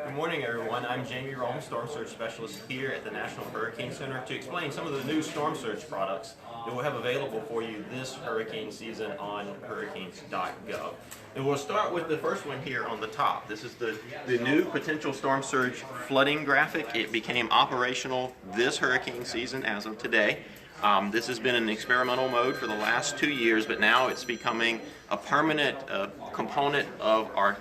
Good morning, everyone. I'm Rhome, Storm Surge Specialist here at the National Hurricane Center to explain some of the new storm surge products that we'll have available for you this hurricane season on hurricanes.gov. And we'll start with the first one here on the top. This is the new potential storm surge flooding graphic. It became operational this hurricane season as of today. This has been in experimental mode for the last 2 years, but now it's becoming a permanent component of our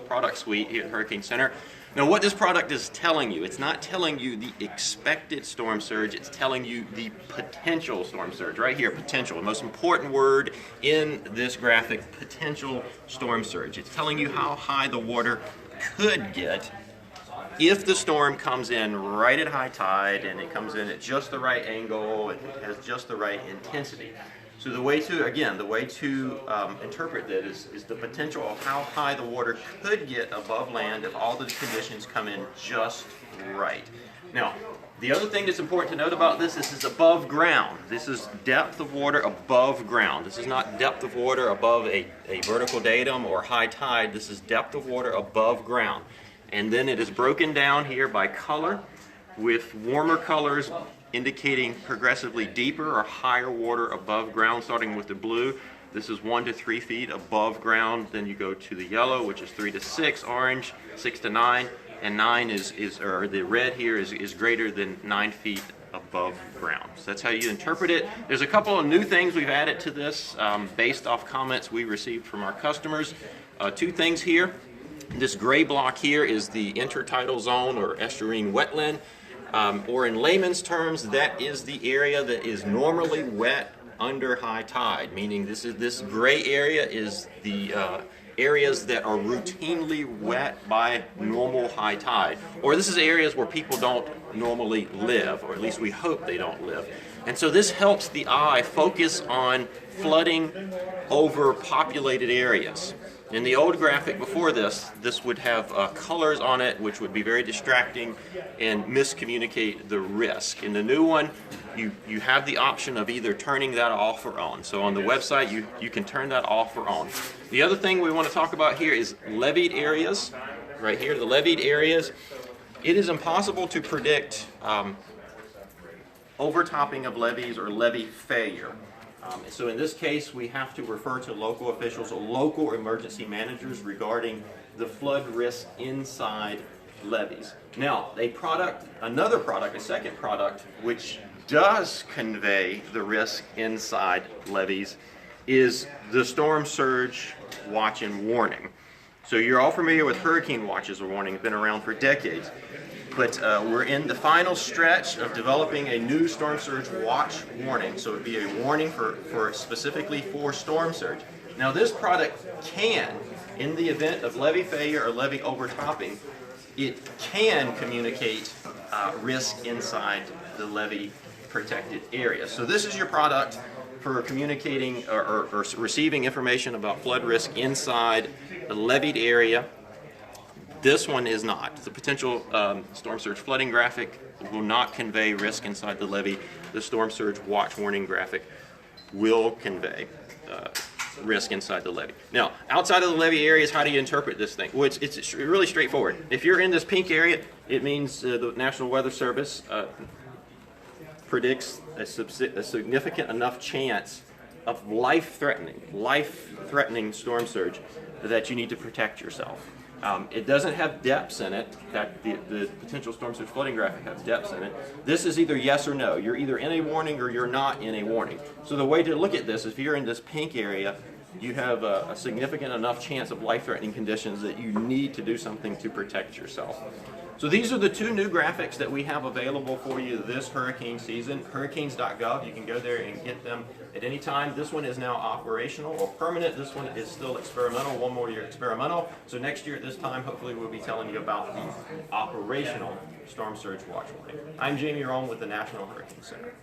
product suite here at Hurricane Center. Now, what this product is telling you, it's not telling you the expected storm surge, it's telling you the potential storm surge. Right here, potential, the most important word in this graphic, potential storm surge. It's telling you how high the water could get if the storm comes in right at high tide and it comes in at just the right angle, it has just the right intensity. So the way to, again, interpret that is the potential of how high the water could get above land if all the conditions come in just right. Now, the other thing that's important to note about this is above ground. This is depth of water above ground. This is not depth of water above a vertical datum or high tide. This is depth of water above ground. And then it is broken down here by color, with warmer colors indicating progressively deeper or higher water above ground, starting with the blue. This is 1 to 3 feet above ground. Then you go to the yellow, which is 3 to 6, orange 6 to 9, and 9 or the red here is greater than 9 feet above ground. So that's how you interpret it. There's a couple of new things we've added to this based off comments we received from our customers. 2 things here. This gray block here is the intertidal zone or estuarine wetland, or in layman's terms, that is the area that is normally wet under high tide, meaning this gray area is the areas that are routinely wet by normal high tide, or this is areas where people don't normally live, or at least we hope they don't live. And so this helps the eye focus on flooding over populated areas. In the old graphic before this would have colors on it which would be very distracting and miscommunicate the risk. In the new one, you have the option of either turning that off or on. So on the website, you can turn that off or on. The other thing we want to talk about here is levied areas. Right here, the levied areas. It is impossible to predict overtopping of levees or levee failure. So in this case, we have to refer to local officials or local emergency managers regarding the flood risk inside levees. Now, a second product, which does convey the risk inside levees is the storm surge watch and warning. So you're all familiar with hurricane watches or warning. It's been around for decades. But we're in the final stretch of developing a new storm surge watch warning. So it would be a warning specifically for storm surge. Now this product can, in the event of levee failure or levee overtopping, it can communicate risk inside the levee protected area. So this is your product for communicating or receiving information about flood risk inside the levied area. This one is not. The potential storm surge flooding graphic will not convey risk inside the levee. The storm surge watch warning graphic will convey risk inside the levee. Now, outside of the levee areas, how do you interpret this thing? Well, it's really straightforward. If you're in this pink area, it means the National Weather Service predicts a significant enough chance of life-threatening storm surge that you need to protect yourself. It doesn't have depths in it. That the potential storm surge flooding graphic has depths in it. This is either yes or no. You're either in a warning or you're not in a warning. So the way to look at this, if you're in this pink area, you have a significant enough chance of life-threatening conditions that you need to do something to protect yourself. So these are the 2 new graphics that we have available for you this hurricane season. Hurricanes.gov, you can go there and get them at any time. This one is now operational or permanent. This one is still experimental, 1 more year experimental. So next year at this time, hopefully we'll be telling you about the operational storm surge watch warning. I'm Rhome with the National Hurricane Center.